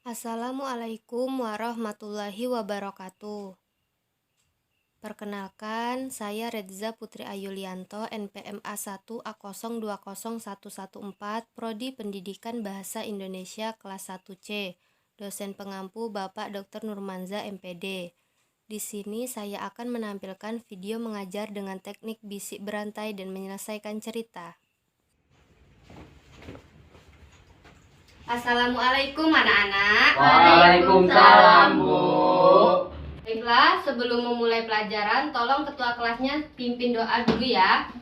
Assalamualaikum warahmatullahi wabarakatuh. Perkenalkan, saya Redza Putri Ayulianto, NPM A1A020114, Prodi Pendidikan Bahasa Indonesia kelas 1C. Dosen pengampu Bapak Dr. Nurmanza, MPD. Di sini saya akan menampilkan video mengajar dengan teknik bisik berantai dan menyelesaikan cerita. Assalamualaikum anak-anak. Waalaikumsalam, Bu. Baiklah, sebelum memulai pelajaran, tolong ketua kelasnya pimpin doa dulu ya.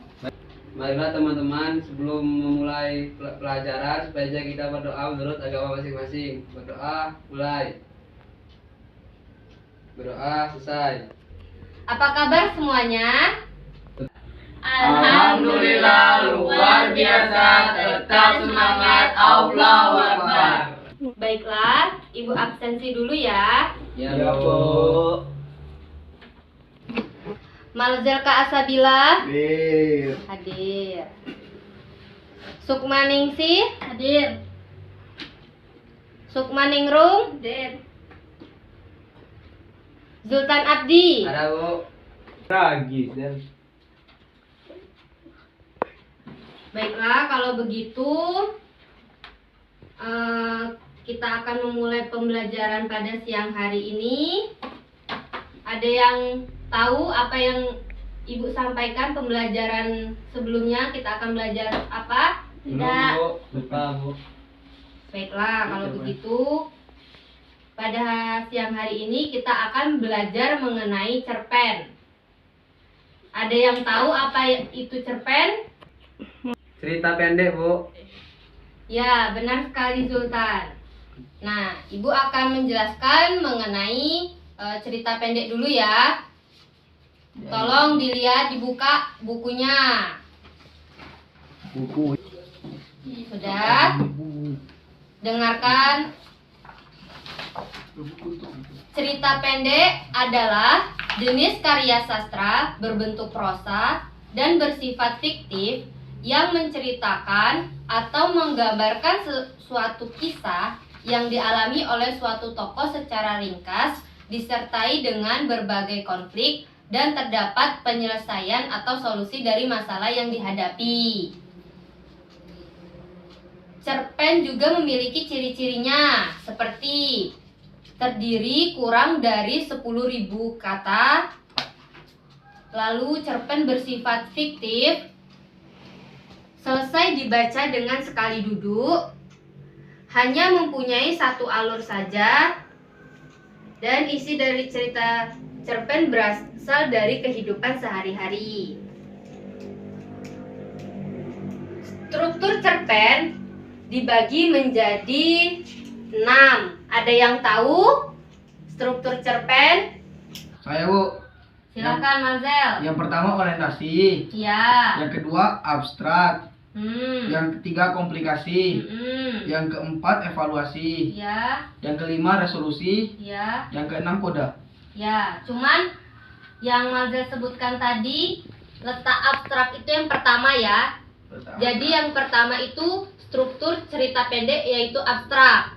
Baiklah teman-teman, sebelum memulai pelajaran, sebaiknya kita berdoa menurut agama masing-masing. Berdoa, mulai. Berdoa, selesai. Apa kabar semuanya? Alhamdulillah, luar biasa, tetap semangat, Allahu Akbar. Baiklah, Ibu absensi dulu ya. Ya, Bu. Malzelka Asabila Hadir. hadir. Sukmaningsih hadir. Sukmaningrum hadir. Zultan Abdi Ada, Bu. Tragis dan Baiklah, kalau begitu kita akan memulai pembelajaran pada siang hari ini. Ada yang tahu apa yang Ibu sampaikan pembelajaran sebelumnya? Kita akan belajar apa? Belum, Bu. Lupa, Bu. Baiklah, kalau Oke, Bu. begitu pada siang hari ini kita akan belajar mengenai cerpen. Ada yang tahu apa itu cerpen? Cerita pendek, Bu. Ya, benar sekali Zultan. Nah, Ibu akan menjelaskan mengenai cerita pendek dulu ya. Tolong dilihat, dibuka bukunya. buku. Sudah? Dengarkan. Cerita pendek adalah jenis karya sastra berbentuk prosa dan bersifat fiktif yang menceritakan atau menggambarkan suatu kisah yang dialami oleh suatu tokoh secara ringkas, disertai dengan berbagai konflik dan terdapat penyelesaian atau solusi dari masalah yang dihadapi. Cerpen juga memiliki ciri-cirinya seperti terdiri kurang dari 10.000 kata. Lalu cerpen bersifat fiktif, selesai dibaca dengan sekali duduk, hanya mempunyai satu alur saja, dan isi dari cerita cerpen berasal dari kehidupan sehari-hari. Struktur cerpen dibagi menjadi 6. Ada yang tahu struktur cerpen? Saya, Bu. Silakan Marzel. Yang pertama orientasi, Ya. yang kedua abstrak, yang ketiga komplikasi, yang keempat evaluasi, Ya. yang kelima resolusi, Ya. yang keenam koda. Ya, cuman yang Marzel sebutkan tadi, letak abstrak itu yang pertama ya. Jadi yang pertama itu struktur cerita pendek yaitu abstrak.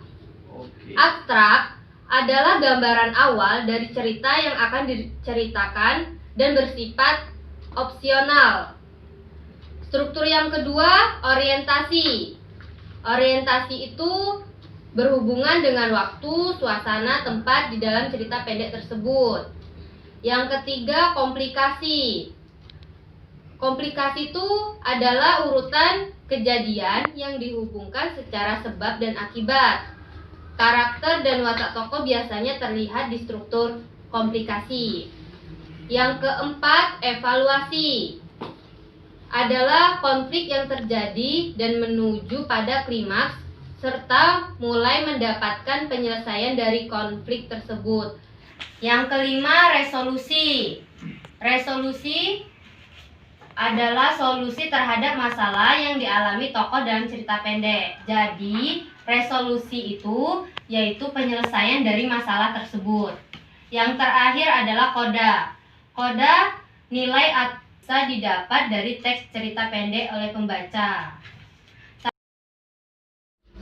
Oke. Abstrak adalah gambaran awal dari cerita yang akan diceritakan dan bersifat opsional. Struktur yang kedua, orientasi. Orientasi itu berhubungan dengan waktu, suasana, tempat di dalam cerita pendek tersebut. Yang ketiga, komplikasi. Komplikasi itu adalah urutan kejadian yang dihubungkan secara sebab dan akibat. Karakter dan watak tokoh biasanya terlihat di struktur komplikasi. Yang keempat, evaluasi. Adalah konflik yang terjadi dan menuju pada klimaks serta mulai mendapatkan penyelesaian dari konflik tersebut. Yang kelima, resolusi. Resolusi adalah solusi terhadap masalah yang dialami tokoh dalam cerita pendek. Jadi, resolusi itu yaitu penyelesaian dari masalah tersebut. Yang terakhir adalah koda. Koda nilai bisa didapat dari teks cerita pendek oleh pembaca.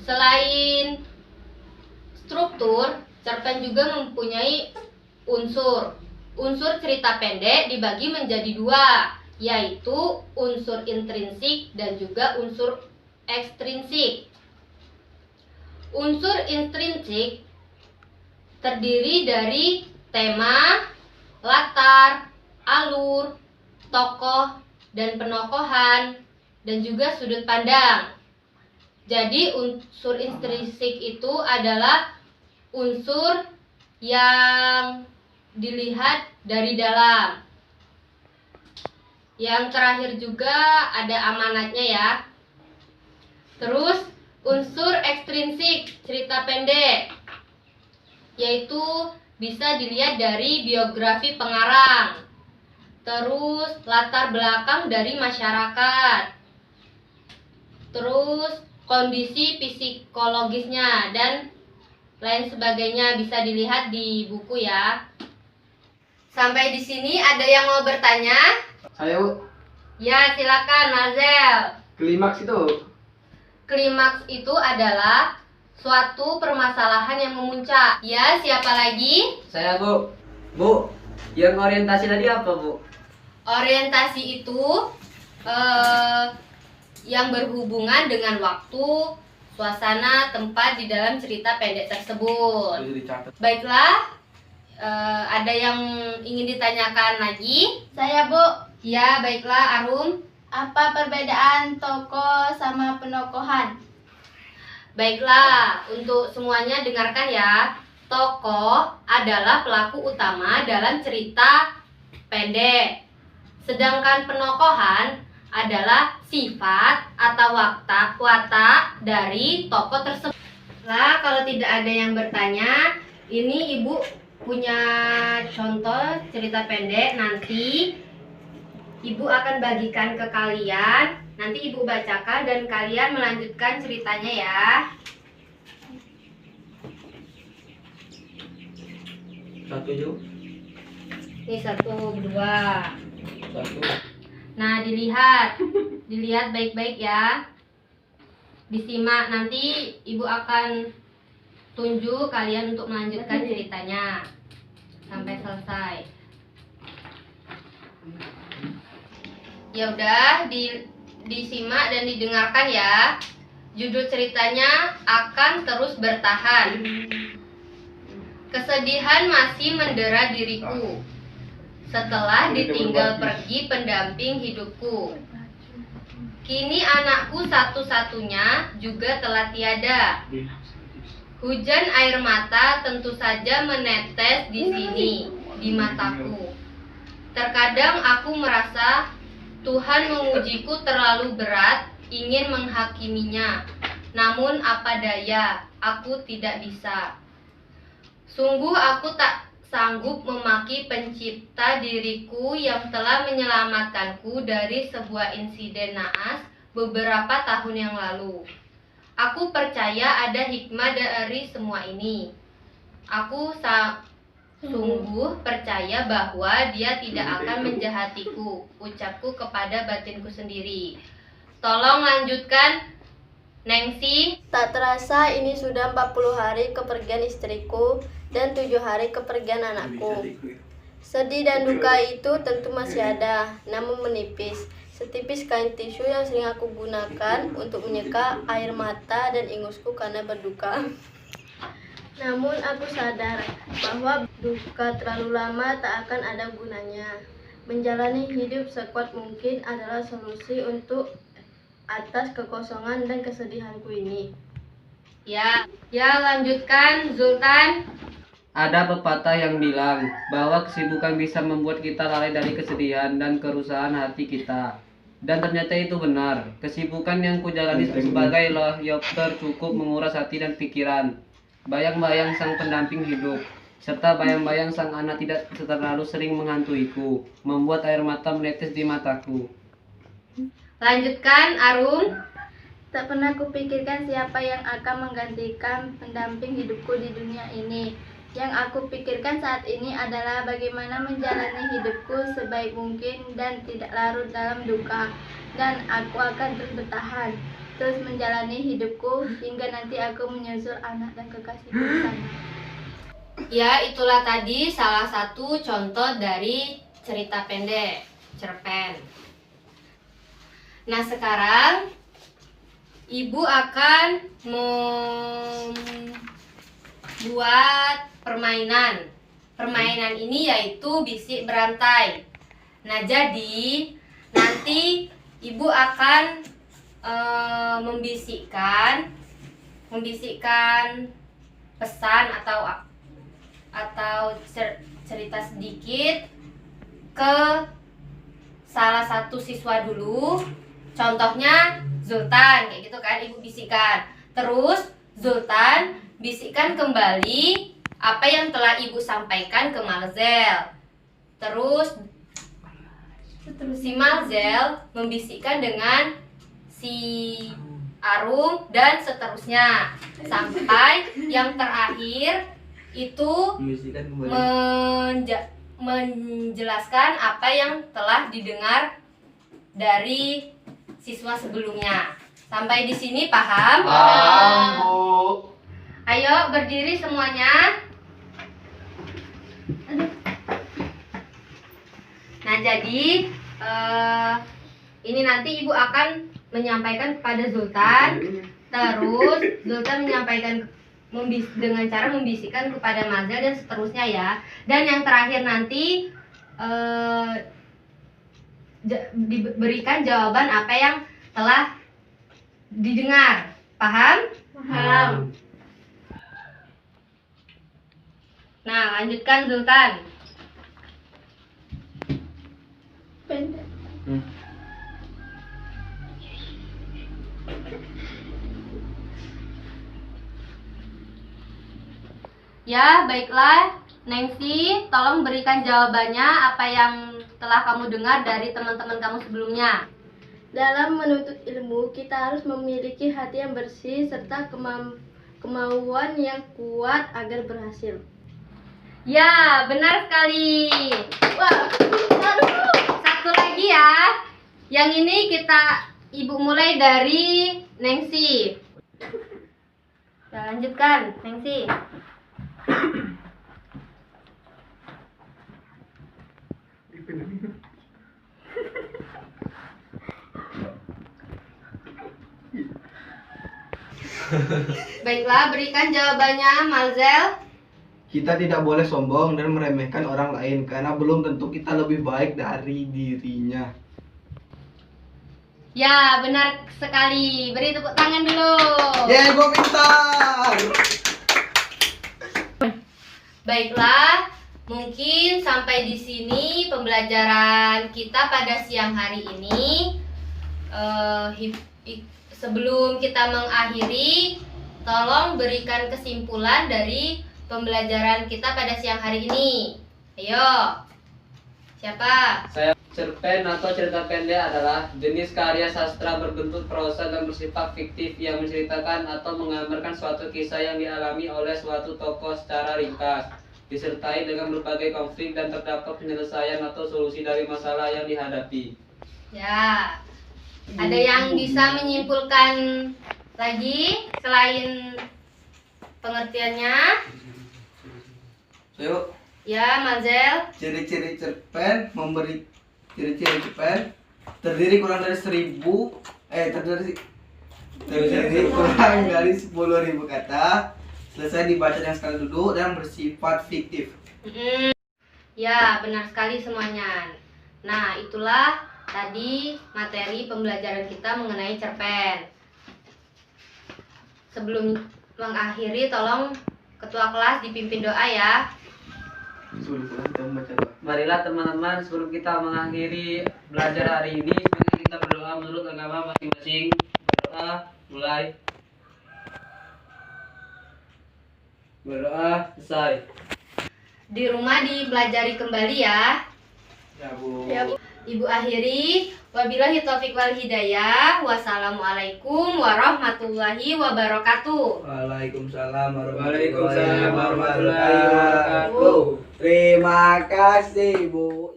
Selain struktur, cerpen juga mempunyai unsur. Unsur cerita pendek dibagi menjadi dua, yaitu unsur intrinsik dan juga unsur ekstrinsik. Unsur intrinsik terdiri dari tema, latar, alur, tokoh, dan penokohan, dan juga sudut pandang. Jadi unsur intrinsik itu adalah unsur yang dilihat dari dalam. Yang terakhir juga ada amanatnya ya. Terus unsur ekstrinsik cerita pendek, yaitu bisa dilihat dari biografi pengarang, terus latar belakang dari masyarakat, terus kondisi psikologisnya, dan lain sebagainya, bisa dilihat di buku ya. Sampai di sini ada yang mau bertanya? Saya, Bu. Ya, silakan Mazel. Klimaks itu. Klimaks itu adalah suatu permasalahan yang memuncak. Ya, siapa lagi? Saya, Bu. Bu, yang orientasi tadi apa, Bu? Orientasi itu yang berhubungan dengan waktu, suasana, tempat di dalam cerita pendek tersebut. Baiklah, ada yang ingin ditanyakan lagi? Saya, Bu. Ya, baiklah Arum. Apa perbedaan tokoh sama penokohan? Baiklah, untuk semuanya dengarkan ya. Tokoh adalah pelaku utama dalam cerita pendek. Sedangkan penokohan adalah sifat atau watak dari tokoh tersebut. Nah, kalau tidak ada yang bertanya, ini Ibu punya contoh cerita pendek. Nanti Ibu akan bagikan ke kalian. Nanti Ibu bacakan dan kalian melanjutkan ceritanya ya. Satu, Ju. Ini 1, 2. Satu. Nah, dilihat baik-baik ya. Disimak, nanti Ibu akan tunjuk kalian untuk melanjutkan ceritanya sampai selesai. Ya udah, disimak dan didengarkan ya. Judul ceritanya akan terus bertahan. Kesedihan masih mendera diriku setelah ditinggal pergi pendamping hidupku. Kini anakku satu-satunya juga telah tiada. Hujan air mata tentu saja menetes di sini, di mataku. Terkadang aku merasa Tuhan mengujiku terlalu berat, ingin menghakiminya. Namun apa daya, aku tidak bisa. Sungguh aku tak sanggup memaki pencipta diriku yang telah menyelamatkanku dari sebuah insiden naas beberapa tahun yang lalu. Aku percaya ada hikmah dari semua ini. Aku sungguh percaya bahwa dia tidak akan menjahatiku, ucapku kepada batinku sendiri. Tolong lanjutkan, Nengsi. Tak terasa ini sudah 40 hari kepergian istriku dan 7 hari kepergian anakku. Sedih dan duka itu tentu masih ada, namun menipis. Setipis kain tisu yang sering aku gunakan untuk menyeka air mata dan ingusku karena berduka. Namun aku sadar bahwa duka terlalu lama tak akan ada gunanya. Menjalani hidup sekuat mungkin adalah solusi untuk atas kekosongan dan kesedihanku ini. Ya lanjutkan, Zultan. Ada pepatah yang bilang bahwa kesibukan bisa membuat kita lalai dari kesedihan dan kerusahan hati kita. Dan ternyata itu benar. Kesibukan yang kujalani sebagai layopter cukup menguras hati dan pikiran. Bayang-bayang sang pendamping hidup, serta bayang-bayang sang anak tidak terlalu sering menghantuiku, membuat air mata menetes di mataku. Lanjutkan, Arum. Tak pernah kupikirkan siapa yang akan menggantikan pendamping hidupku di dunia ini. Yang aku pikirkan saat ini adalah bagaimana menjalani hidupku sebaik mungkin dan tidak larut dalam duka. Dan aku akan terus bertahan. terus menjalani hidupku hingga nanti aku menyusul anak dan kekasihku di sana. Ya, itulah tadi salah satu contoh dari cerita pendek, cerpen. Nah, sekarang Ibu akan membuat permainan. Permainan ini yaitu bisik berantai. Nah, jadi nanti Ibu akan membisikkan pesan atau cerita sedikit ke salah satu siswa dulu. Contohnya Zultan, kayak gitu kan, Ibu bisikkan. Terus Zultan bisikkan kembali apa yang telah Ibu sampaikan ke Malzel. Terus si Malzel membisikkan dengan si Arum dan seterusnya sampai yang terakhir itu menjelaskan apa yang telah didengar dari siswa sebelumnya. Sampai di sini paham? Paham, Bu. Ayo berdiri semuanya. Nah, jadi ini nanti Ibu akan menyampaikan kepada Zultan. Terus Zultan menyampaikan dengan cara membisikkan kepada Mazel dan seterusnya ya. Dan yang terakhir nanti diberikan jawaban apa yang telah didengar. Paham? Paham. Nah, lanjutkan Zultan. Pendek. Ya, baiklah. Nengsi, tolong berikan jawabannya apa yang telah kamu dengar dari teman-teman kamu sebelumnya. Dalam menuntut ilmu, kita harus memiliki hati yang bersih serta kemauan yang kuat agar berhasil. Ya, benar sekali. Wah, Satu lagi ya. Yang ini Ibu mulai dari Nengsi. Ya, lanjutkan, Nengsi. Baiklah, berikan jawabannya, Malzel. Kita tidak boleh sombong dan meremehkan orang lain karena belum tentu kita lebih baik dari dirinya. Ya, benar sekali. Beri tepuk tangan dulu. Yeay, gua pintar. Baiklah, mungkin sampai di sini pembelajaran kita pada siang hari ini. Sebelum kita mengakhiri, tolong berikan kesimpulan dari pembelajaran kita pada siang hari ini. Ayo, siapa? Cerpen atau cerita pendek adalah jenis karya sastra berbentuk prosa dan bersifat fiktif yang menceritakan atau menggambarkan suatu kisah yang dialami oleh suatu tokoh secara ringkas, disertai dengan berbagai konflik dan terdapat penyelesaian atau solusi dari masalah yang dihadapi. Ya, ada yang bisa menyimpulkan lagi selain pengertiannya? Yuk, Ya, Mazel. ciri-ciri cerpen terdiri kurang dari 10.000 kata, selesai dibaca dengan sekali duduk dan bersifat fiktif. Ya, benar sekali semuanya. Nah, itulah tadi materi pembelajaran kita mengenai cerpen. Sebelum mengakhiri, tolong ketua kelas dipimpin doa ya. Marilah teman-teman, sebelum kita mengakhiri belajar hari ini, mari kita berdoa menurut agama masing-masing. Berdoa, mulai. Berdoa, selesai. Di rumah dipelajari kembali ya. Ya, Bu. Ya, Bu. Ibu akhiri, wabillahi taufiq wal hidayah. Wassalamualaikum warahmatullahi wabarakatuh. Waalaikumsalam Waalaikumsalam warahmatullahi wabarakatuh. Terima kasih, Bu.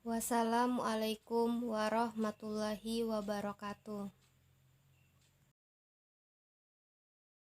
Wassalamualaikum warahmatullahi wabarakatuh.